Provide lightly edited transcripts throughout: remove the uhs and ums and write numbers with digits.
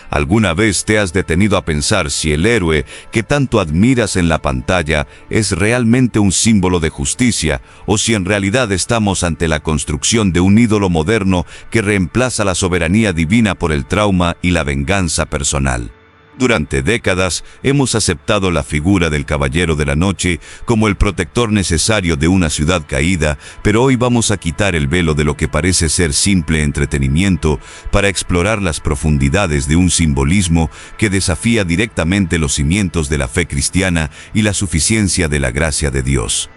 ¿Alguna vez te has detenido a pensar si el héroe que tanto admiras en la pantalla es realmente un símbolo de justicia o si en realidad estamos ante la construcción de un ídolo moderno que reemplaza la soberanía divina por el trauma y la venganza personal? Durante décadas hemos aceptado la figura del Caballero de la Noche como el protector necesario de una ciudad caída, pero hoy vamos a quitar el velo de lo que parece ser simple entretenimiento para explorar las profundidades de un simbolismo que desafía directamente los cimientos de la fe cristiana y la suficiencia de la gracia de Dios.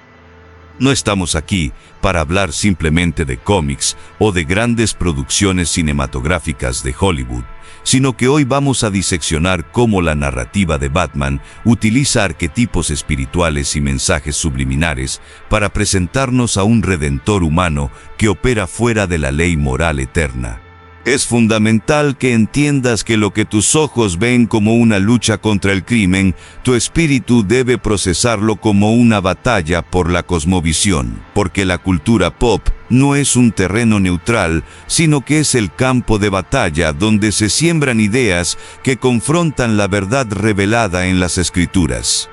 No estamos aquí para hablar simplemente de cómics o de grandes producciones cinematográficas de Hollywood, sino que hoy vamos a diseccionar cómo la narrativa de Batman utiliza arquetipos espirituales y mensajes subliminares para presentarnos a un redentor humano que opera fuera de la ley moral eterna. Es fundamental que entiendas que lo que tus ojos ven como una lucha contra el crimen, tu espíritu debe procesarlo como una batalla por la cosmovisión, porque la cultura pop no es un terreno neutral, sino que es el campo de batalla donde se siembran ideas que confrontan la verdad revelada en las Escrituras.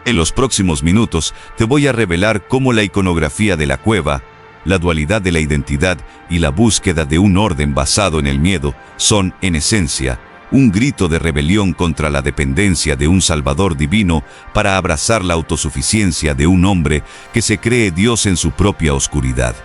En los próximos minutos te voy a revelar cómo la iconografía de la cueva, la dualidad de la identidad y la búsqueda de un orden basado en el miedo son, en esencia, un grito de rebelión contra la dependencia de un Salvador divino para abrazar la autosuficiencia de un hombre que se cree Dios en su propia oscuridad.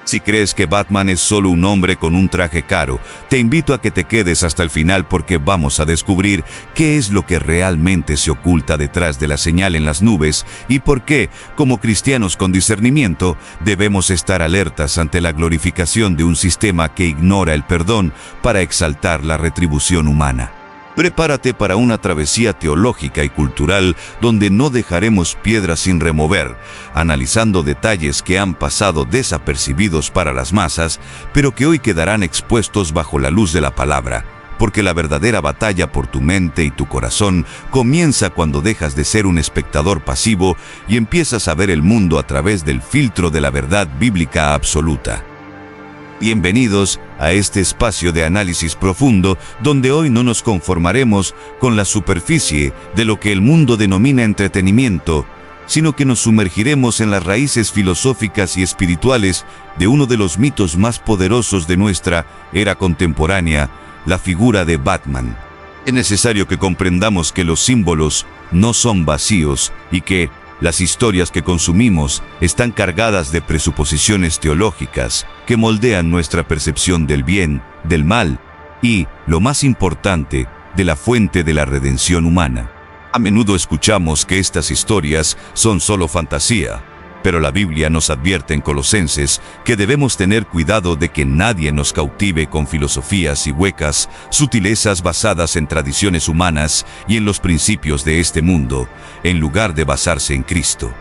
Si crees que Batman es solo un hombre con un traje caro, te invito a que te quedes hasta el final porque vamos a descubrir qué es lo que realmente se oculta detrás de la señal en las nubes y por qué, como cristianos con discernimiento, debemos estar alertas ante la glorificación de un sistema que ignora el perdón para exaltar la retribución humana. Prepárate para una travesía teológica y cultural donde no dejaremos piedras sin remover, analizando detalles que han pasado desapercibidos para las masas, pero que hoy quedarán expuestos bajo la luz de la palabra, porque la verdadera batalla por tu mente y tu corazón comienza cuando dejas de ser un espectador pasivo y empiezas a ver el mundo a través del filtro de la verdad bíblica absoluta. Bienvenidos a este espacio de análisis profundo donde hoy no nos conformaremos con la superficie de lo que el mundo denomina entretenimiento, sino que nos sumergiremos en las raíces filosóficas y espirituales de uno de los mitos más poderosos de nuestra era contemporánea, la figura de Batman. Es necesario que comprendamos que los símbolos no son vacíos y que las historias que consumimos están cargadas de presuposiciones teológicas que moldean nuestra percepción del bien, del mal y, lo más importante, de la fuente de la redención humana. A menudo escuchamos que estas historias son solo fantasía, pero la Biblia nos advierte en Colosenses que debemos tener cuidado de que nadie nos cautive con filosofías y huecas sutilezas basadas en tradiciones humanas y en los principios de este mundo, en lugar de basarse en Cristo.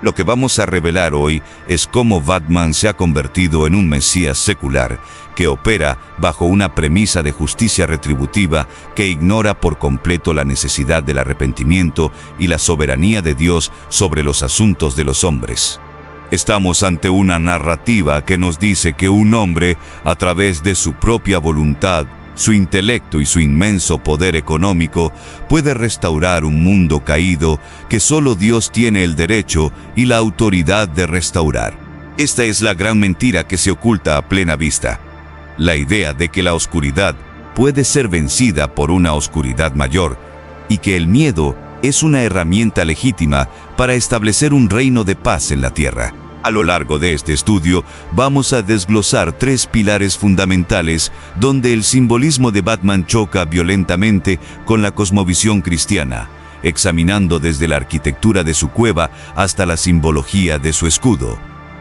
Lo que vamos a revelar hoy es cómo Batman se ha convertido en un mesías secular que opera bajo una premisa de justicia retributiva que ignora por completo la necesidad del arrepentimiento y la soberanía de Dios sobre los asuntos de los hombres. Estamos ante una narrativa que nos dice que un hombre, a través de su propia voluntad, su intelecto y su inmenso poder económico, puede restaurar un mundo caído que solo Dios tiene el derecho y la autoridad de restaurar. Esta es la gran mentira que se oculta a plena vista. La idea de que la oscuridad puede ser vencida por una oscuridad mayor y que el miedo es una herramienta legítima para establecer un reino de paz en la tierra. A lo largo de este estudio vamos a desglosar 3 pilares fundamentales donde el simbolismo de Batman choca violentamente con la cosmovisión cristiana, examinando desde la arquitectura de su cueva hasta la simbología de su escudo.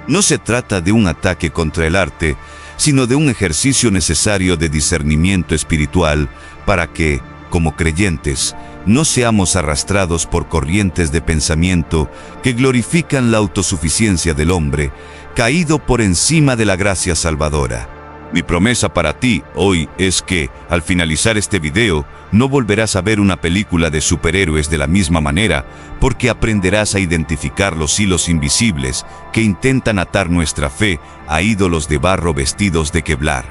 No se trata de un ataque contra el arte, sino de un ejercicio necesario de discernimiento espiritual para que, como creyentes, no seamos arrastrados por corrientes de pensamiento que glorifican la autosuficiencia del hombre, caído por encima de la gracia salvadora. Mi promesa para ti hoy es que, al finalizar este video, no volverás a ver una película de superhéroes de la misma manera, porque aprenderás a identificar los hilos invisibles que intentan atar nuestra fe a ídolos de barro vestidos de Kevlar.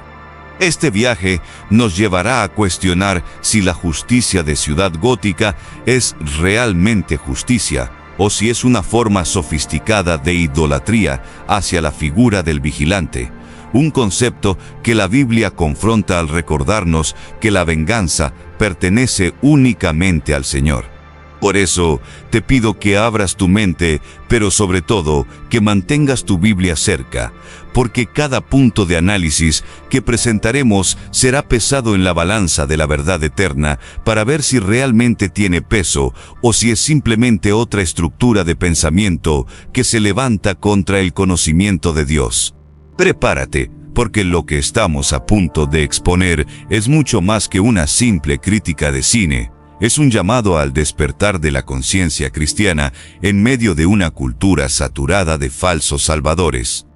Este viaje nos llevará a cuestionar si la justicia de Ciudad Gótica es realmente justicia, o si es una forma sofisticada de idolatría hacia la figura del vigilante, un concepto que la Biblia confronta al recordarnos que la venganza pertenece únicamente al Señor. Por eso, te pido que abras tu mente, pero sobre todo, que mantengas tu Biblia cerca, porque cada punto de análisis que presentaremos será pesado en la balanza de la verdad eterna para ver si realmente tiene peso o si es simplemente otra estructura de pensamiento que se levanta contra el conocimiento de Dios. Prepárate, porque lo que estamos a punto de exponer es mucho más que una simple crítica de cine. Es un llamado al despertar de la conciencia cristiana en medio de una cultura saturada de falsos salvadores.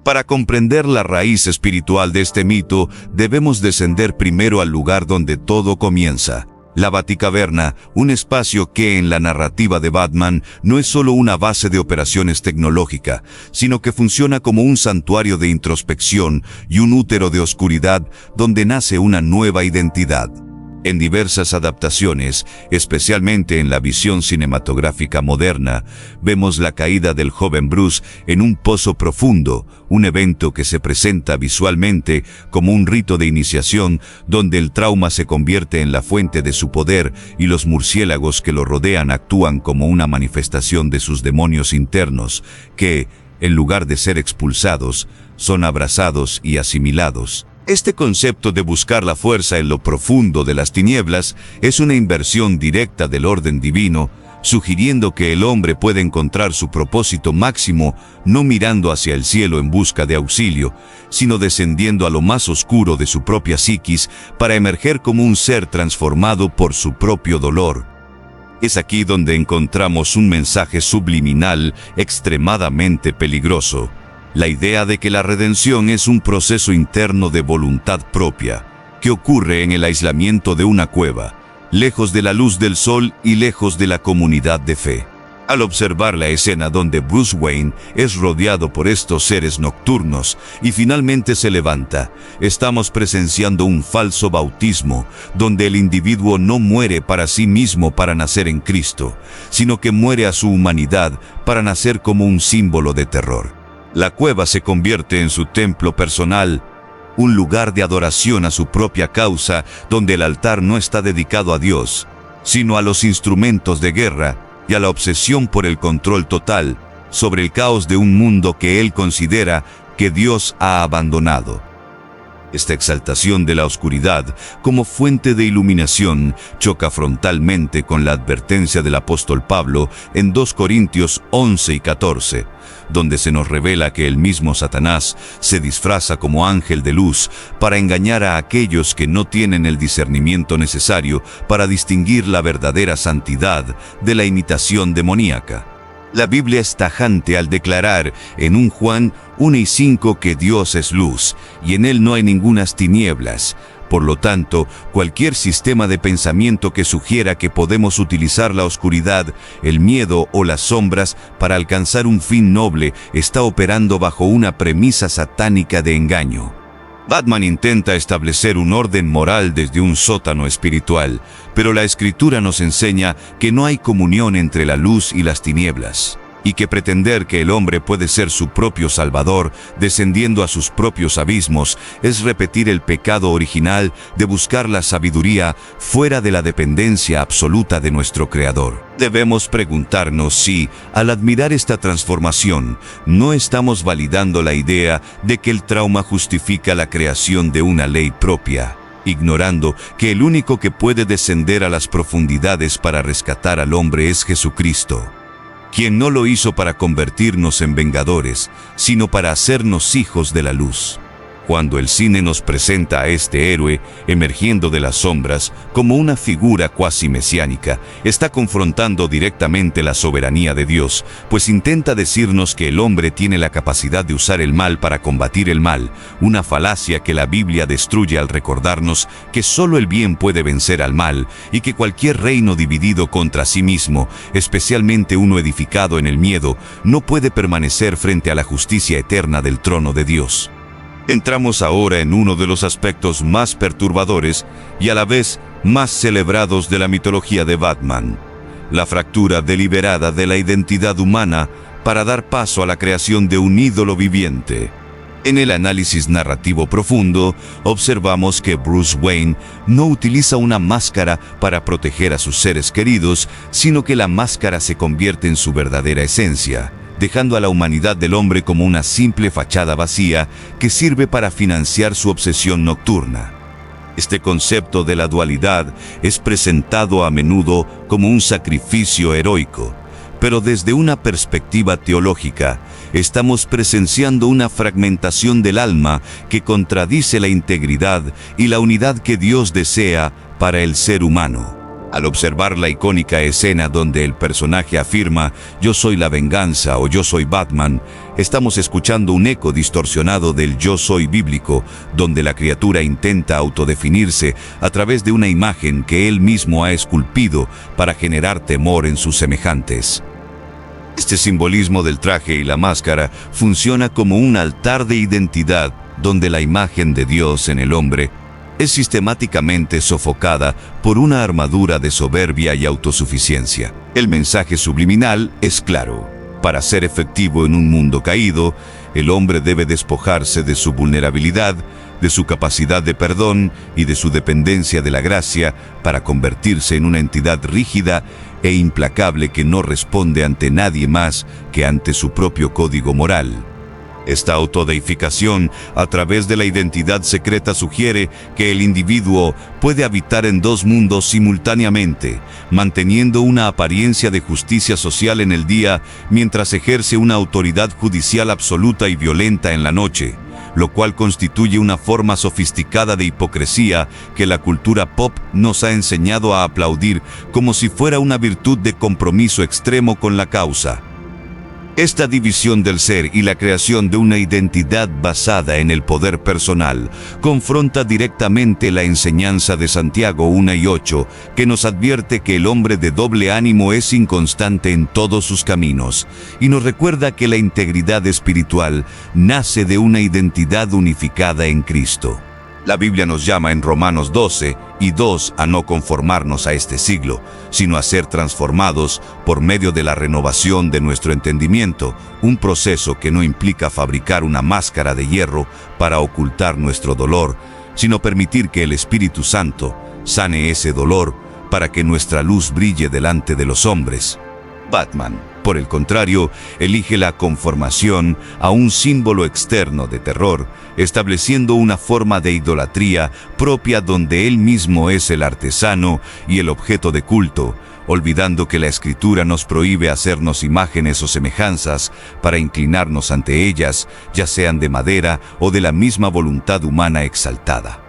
Para comprender la raíz espiritual de este mito, debemos descender primero al lugar donde todo comienza. La Baticaverna, un espacio que en la narrativa de Batman no es solo una base de operaciones tecnológica, sino que funciona como un santuario de introspección y un útero de oscuridad donde nace una nueva identidad. En diversas adaptaciones, especialmente en la visión cinematográfica moderna, vemos la caída del joven Bruce en un pozo profundo, un evento que se presenta visualmente como un rito de iniciación donde el trauma se convierte en la fuente de su poder y los murciélagos que lo rodean actúan como una manifestación de sus demonios internos, que, en lugar de ser expulsados, son abrazados y asimilados. Este concepto de buscar la fuerza en lo profundo de las tinieblas es una inversión directa del orden divino, sugiriendo que el hombre puede encontrar su propósito máximo no mirando hacia el cielo en busca de auxilio, sino descendiendo a lo más oscuro de su propia psiquis para emerger como un ser transformado por su propio dolor. Es aquí donde encontramos un mensaje subliminal extremadamente peligroso. La idea de que la redención es un proceso interno de voluntad propia, que ocurre en el aislamiento de una cueva, lejos de la luz del sol y lejos de la comunidad de fe. Al observar la escena donde Bruce Wayne es rodeado por estos seres nocturnos y finalmente se levanta, estamos presenciando un falso bautismo, donde el individuo no muere para sí mismo para nacer en Cristo, sino que muere a su humanidad para nacer como un símbolo de terror. La cueva se convierte en su templo personal, un lugar de adoración a su propia causa, donde el altar no está dedicado a Dios, sino a los instrumentos de guerra y a la obsesión por el control total sobre el caos de un mundo que él considera que Dios ha abandonado. Esta exaltación de la oscuridad como fuente de iluminación choca frontalmente con la advertencia del apóstol Pablo en 2 Corintios 11 y 14, donde se nos revela que el mismo Satanás se disfraza como ángel de luz para engañar a aquellos que no tienen el discernimiento necesario para distinguir la verdadera santidad de la imitación demoníaca. La Biblia es tajante al declarar en 1 Juan 1 y 5 que Dios es luz, y en Él no hay ningunas tinieblas. Por lo tanto, cualquier sistema de pensamiento que sugiera que podemos utilizar la oscuridad, el miedo o las sombras para alcanzar un fin noble está operando bajo una premisa satánica de engaño. Batman intenta establecer un orden moral desde un sótano espiritual, pero la Escritura nos enseña que no hay comunión entre la luz y las tinieblas, y que pretender que el hombre puede ser su propio salvador, descendiendo a sus propios abismos, es repetir el pecado original de buscar la sabiduría fuera de la dependencia absoluta de nuestro Creador. Debemos preguntarnos si, al admirar esta transformación, no estamos validando la idea de que el trauma justifica la creación de una ley propia, ignorando que el único que puede descender a las profundidades para rescatar al hombre es Jesucristo, quien no lo hizo para convertirnos en vengadores, sino para hacernos hijos de la luz. Cuando el cine nos presenta a este héroe emergiendo de las sombras como una figura cuasi mesiánica, está confrontando directamente la soberanía de Dios, pues intenta decirnos que el hombre tiene la capacidad de usar el mal para combatir el mal, una falacia que la Biblia destruye al recordarnos que solo el bien puede vencer al mal y que cualquier reino dividido contra sí mismo, especialmente uno edificado en el miedo, no puede permanecer frente a la justicia eterna del trono de Dios. Entramos ahora en uno de los aspectos más perturbadores y a la vez más celebrados de la mitología de Batman: la fractura deliberada de la identidad humana para dar paso a la creación de un ídolo viviente. En el análisis narrativo profundo, observamos que Bruce Wayne no utiliza una máscara para proteger a sus seres queridos, sino que la máscara se convierte en su verdadera esencia, dejando a la humanidad del hombre como una simple fachada vacía que sirve para financiar su obsesión nocturna. Este concepto de la dualidad es presentado a menudo como un sacrificio heroico, pero desde una perspectiva teológica, estamos presenciando una fragmentación del alma que contradice la integridad y la unidad que Dios desea para el ser humano. Al observar la icónica escena donde el personaje afirma «Yo soy la venganza» o «Yo soy Batman», estamos escuchando un eco distorsionado del «Yo soy» bíblico, donde la criatura intenta autodefinirse a través de una imagen que él mismo ha esculpido para generar temor en sus semejantes. Este simbolismo del traje y la máscara funciona como un altar de identidad donde la imagen de Dios en el hombre es sistemáticamente sofocada por una armadura de soberbia y autosuficiencia. El mensaje subliminal es claro: para ser efectivo en un mundo caído, el hombre debe despojarse de su vulnerabilidad, de su capacidad de perdón y de su dependencia de la gracia para convertirse en una entidad rígida e implacable que no responde ante nadie más que ante su propio código moral. Esta autodeificación a través de la identidad secreta sugiere que el individuo puede habitar en dos mundos simultáneamente, manteniendo una apariencia de justicia social en el día mientras ejerce una autoridad judicial absoluta y violenta en la noche, lo cual constituye una forma sofisticada de hipocresía que la cultura pop nos ha enseñado a aplaudir como si fuera una virtud de compromiso extremo con la causa. Esta división del ser y la creación de una identidad basada en el poder personal confronta directamente la enseñanza de Santiago 1:8, que nos advierte que el hombre de doble ánimo es inconstante en todos sus caminos, y nos recuerda que la integridad espiritual nace de una identidad unificada en Cristo. La Biblia nos llama en Romanos 12:2 a no conformarnos a este siglo, sino a ser transformados por medio de la renovación de nuestro entendimiento, un proceso que no implica fabricar una máscara de hierro para ocultar nuestro dolor, sino permitir que el Espíritu Santo sane ese dolor para que nuestra luz brille delante de los hombres. Batman, por el contrario, elige la conformación a un símbolo externo de terror, estableciendo una forma de idolatría propia donde él mismo es el artesano y el objeto de culto, olvidando que la Escritura nos prohíbe hacernos imágenes o semejanzas para inclinarnos ante ellas, ya sean de madera o de la misma voluntad humana exaltada.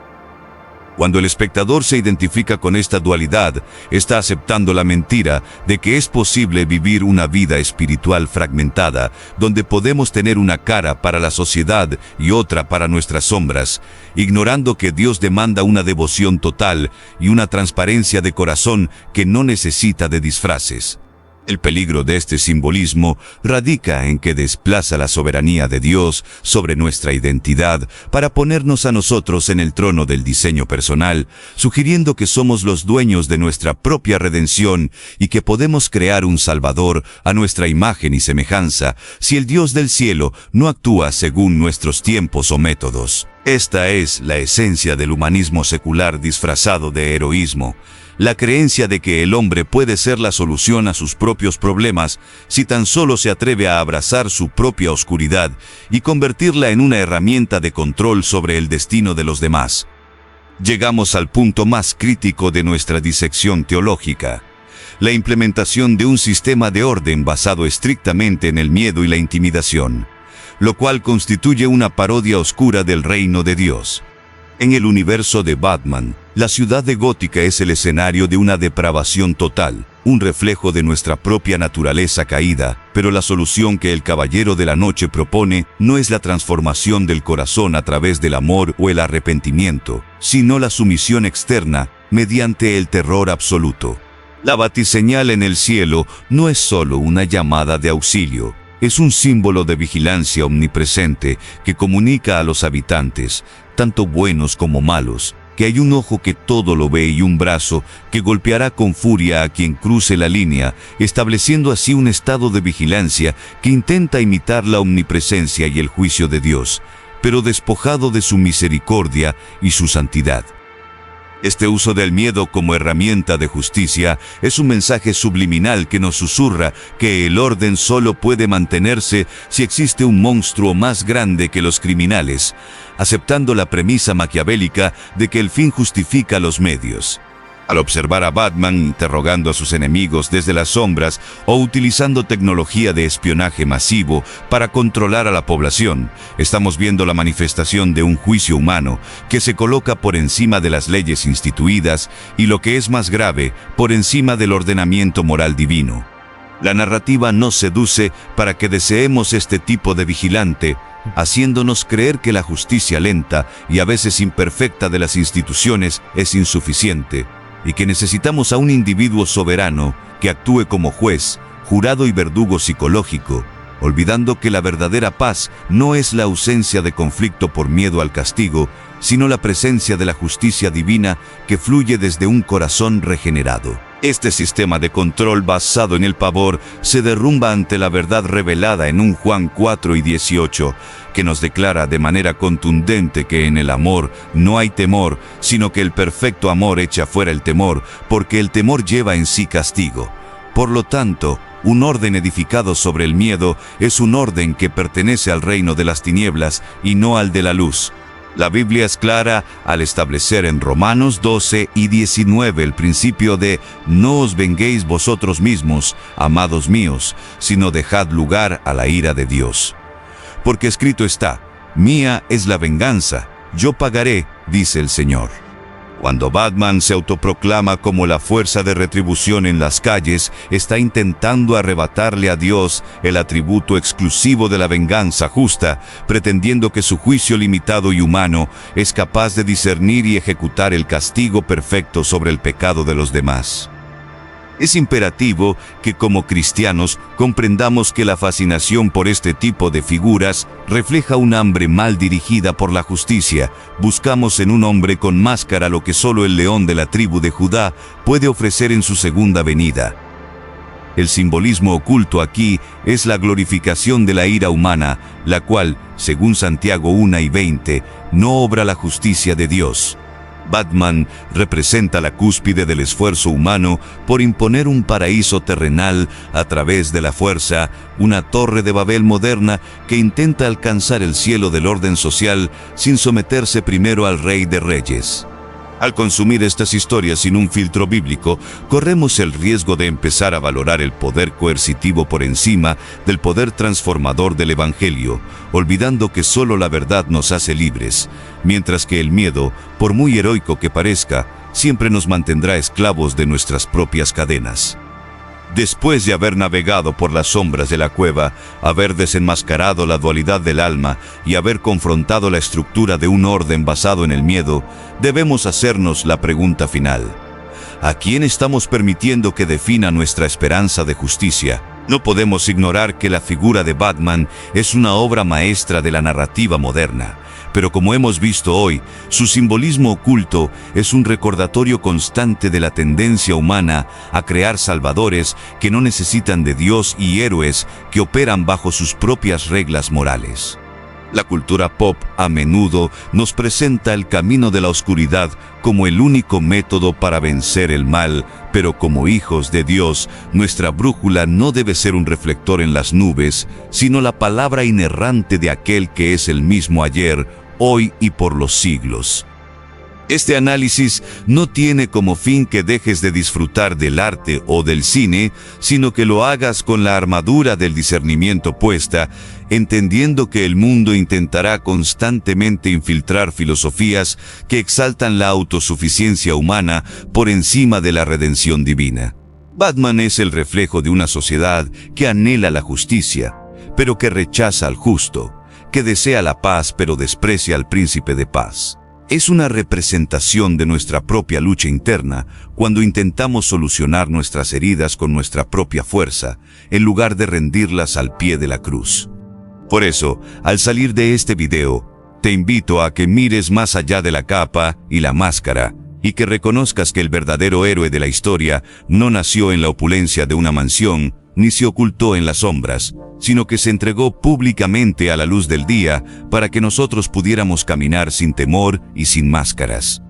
Cuando el espectador se identifica con esta dualidad, está aceptando la mentira de que es posible vivir una vida espiritual fragmentada, donde podemos tener una cara para la sociedad y otra para nuestras sombras, ignorando que Dios demanda una devoción total y una transparencia de corazón que no necesita de disfraces. El peligro de este simbolismo radica en que desplaza la soberanía de Dios sobre nuestra identidad para ponernos a nosotros en el trono del diseño personal, sugiriendo que somos los dueños de nuestra propia redención y que podemos crear un Salvador a nuestra imagen y semejanza si el Dios del cielo no actúa según nuestros tiempos o métodos. Esta es la esencia del humanismo secular disfrazado de heroísmo. La creencia de que el hombre puede ser la solución a sus propios problemas si tan solo se atreve a abrazar su propia oscuridad y convertirla en una herramienta de control sobre el destino de los demás. Llegamos al punto más crítico de nuestra disección teológica: la implementación de un sistema de orden basado estrictamente en el miedo y la intimidación, lo cual constituye una parodia oscura del reino de Dios. En el universo de Batman, la ciudad de Gótica es el escenario de una depravación total, un reflejo de nuestra propia naturaleza caída, pero la solución que el Caballero de la Noche propone no es la transformación del corazón a través del amor o el arrepentimiento, sino la sumisión externa mediante el terror absoluto. La batiseñal en el cielo no es solo una llamada de auxilio, es un símbolo de vigilancia omnipresente que comunica a los habitantes, tanto buenos como malos, que hay un ojo que todo lo ve y un brazo que golpeará con furia a quien cruce la línea, estableciendo así un estado de vigilancia que intenta imitar la omnipresencia y el juicio de Dios, pero despojado de su misericordia y su santidad. Este uso del miedo como herramienta de justicia es un mensaje subliminal que nos susurra que el orden solo puede mantenerse si existe un monstruo más grande que los criminales, aceptando la premisa maquiavélica de que el fin justifica los medios. Al observar a Batman interrogando a sus enemigos desde las sombras o utilizando tecnología de espionaje masivo para controlar a la población, estamos viendo la manifestación de un juicio humano que se coloca por encima de las leyes instituidas y, lo que es más grave, por encima del ordenamiento moral divino. La narrativa nos seduce para que deseemos este tipo de vigilante, haciéndonos creer que la justicia lenta y a veces imperfecta de las instituciones es insuficiente, y que necesitamos a un individuo soberano que actúe como juez, jurado y verdugo psicológico, olvidando que la verdadera paz no es la ausencia de conflicto por miedo al castigo, sino la presencia de la justicia divina que fluye desde un corazón regenerado. Este sistema de control basado en el pavor se derrumba ante la verdad revelada en 1 Juan 4:18, que nos declara de manera contundente que en el amor no hay temor, sino que el perfecto amor echa fuera el temor, porque el temor lleva en sí castigo. Por lo tanto, un orden edificado sobre el miedo es un orden que pertenece al reino de las tinieblas y no al de la luz. La Biblia es clara al establecer en Romanos 12:19 el principio de «No os venguéis vosotros mismos, amados míos, sino dejad lugar a la ira de Dios». Porque escrito está: «Mía es la venganza, yo pagaré», dice el Señor. Cuando Batman se autoproclama como la fuerza de retribución en las calles, está intentando arrebatarle a Dios el atributo exclusivo de la venganza justa, pretendiendo que su juicio limitado y humano es capaz de discernir y ejecutar el castigo perfecto sobre el pecado de los demás. Es imperativo que como cristianos comprendamos que la fascinación por este tipo de figuras refleja un hambre mal dirigida por la justicia. Buscamos en un hombre con máscara lo que solo el león de la tribu de Judá puede ofrecer en su segunda venida. El simbolismo oculto aquí es la glorificación de la ira humana, la cual, según Santiago 1:20, no obra la justicia de Dios. Batman representa la cúspide del esfuerzo humano por imponer un paraíso terrenal a través de la fuerza, una torre de Babel moderna que intenta alcanzar el cielo del orden social sin someterse primero al Rey de Reyes. Al consumir estas historias sin un filtro bíblico, corremos el riesgo de empezar a valorar el poder coercitivo por encima del poder transformador del Evangelio, olvidando que solo la verdad nos hace libres, mientras que el miedo, por muy heroico que parezca, siempre nos mantendrá esclavos de nuestras propias cadenas. Después de haber navegado por las sombras de la cueva, haber desenmascarado la dualidad del alma y haber confrontado la estructura de un orden basado en el miedo, debemos hacernos la pregunta final: ¿a quién estamos permitiendo que defina nuestra esperanza de justicia? No podemos ignorar que la figura de Batman es una obra maestra de la narrativa moderna. Pero como hemos visto hoy, su simbolismo oculto es un recordatorio constante de la tendencia humana a crear salvadores que no necesitan de Dios y héroes que operan bajo sus propias reglas morales. La cultura pop a menudo nos presenta el camino de la oscuridad como el único método para vencer el mal, pero como hijos de Dios, nuestra brújula no debe ser un reflector en las nubes, sino la palabra inerrante de aquel que es el mismo ayer, hoy y por los siglos. Este análisis no tiene como fin que dejes de disfrutar del arte o del cine, sino que lo hagas con la armadura del discernimiento puesta, entendiendo que el mundo intentará constantemente infiltrar filosofías que exaltan la autosuficiencia humana por encima de la redención divina. Batman es el reflejo de una sociedad que anhela la justicia, pero que rechaza al justo, que desea la paz pero desprecia al príncipe de paz. Es una representación de nuestra propia lucha interna cuando intentamos solucionar nuestras heridas con nuestra propia fuerza, en lugar de rendirlas al pie de la cruz. Por eso, al salir de este video, te invito a que mires más allá de la capa y la máscara, y que reconozcas que el verdadero héroe de la historia no nació en la opulencia de una mansión, ni se ocultó en las sombras, sino que se entregó públicamente a la luz del día para que nosotros pudiéramos caminar sin temor y sin máscaras.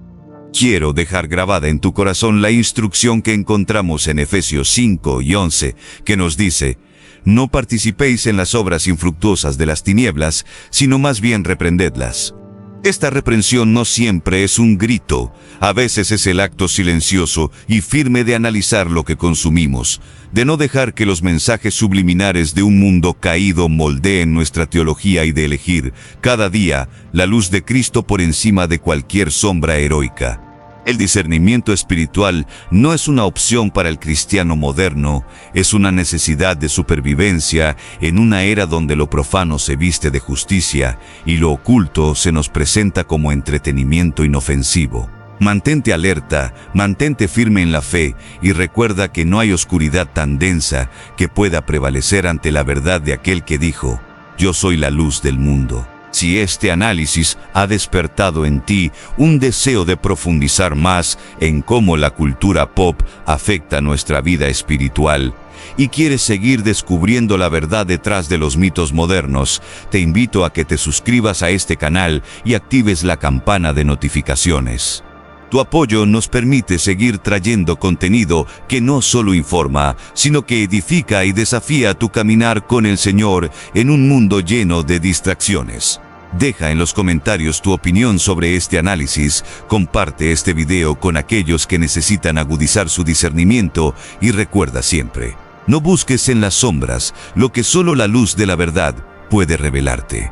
Quiero dejar grabada en tu corazón la instrucción que encontramos en Efesios 5 y 11, que nos dice: no participéis en las obras infructuosas de las tinieblas, sino más bien reprendedlas. Esta reprensión no siempre es un grito, a veces es el acto silencioso y firme de analizar lo que consumimos, de no dejar que los mensajes subliminares de un mundo caído moldeen nuestra teología y de elegir, cada día, la luz de Cristo por encima de cualquier sombra heroica. El discernimiento espiritual no es una opción para el cristiano moderno, es una necesidad de supervivencia en una era donde lo profano se viste de justicia y lo oculto se nos presenta como entretenimiento inofensivo. Mantente alerta, mantente firme en la fe y recuerda que no hay oscuridad tan densa que pueda prevalecer ante la verdad de aquel que dijo: yo soy la luz del mundo. Si este análisis ha despertado en ti un deseo de profundizar más en cómo la cultura pop afecta nuestra vida espiritual y quieres seguir descubriendo la verdad detrás de los mitos modernos, te invito a que te suscribas a este canal y actives la campana de notificaciones. Tu apoyo nos permite seguir trayendo contenido que no solo informa, sino que edifica y desafía tu caminar con el Señor en un mundo lleno de distracciones. Deja en los comentarios tu opinión sobre este análisis, comparte este video con aquellos que necesitan agudizar su discernimiento y recuerda siempre: no busques en las sombras lo que solo la luz de la verdad puede revelarte.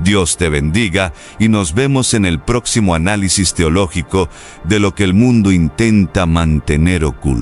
Dios te bendiga y nos vemos en el próximo análisis teológico de lo que el mundo intenta mantener oculto.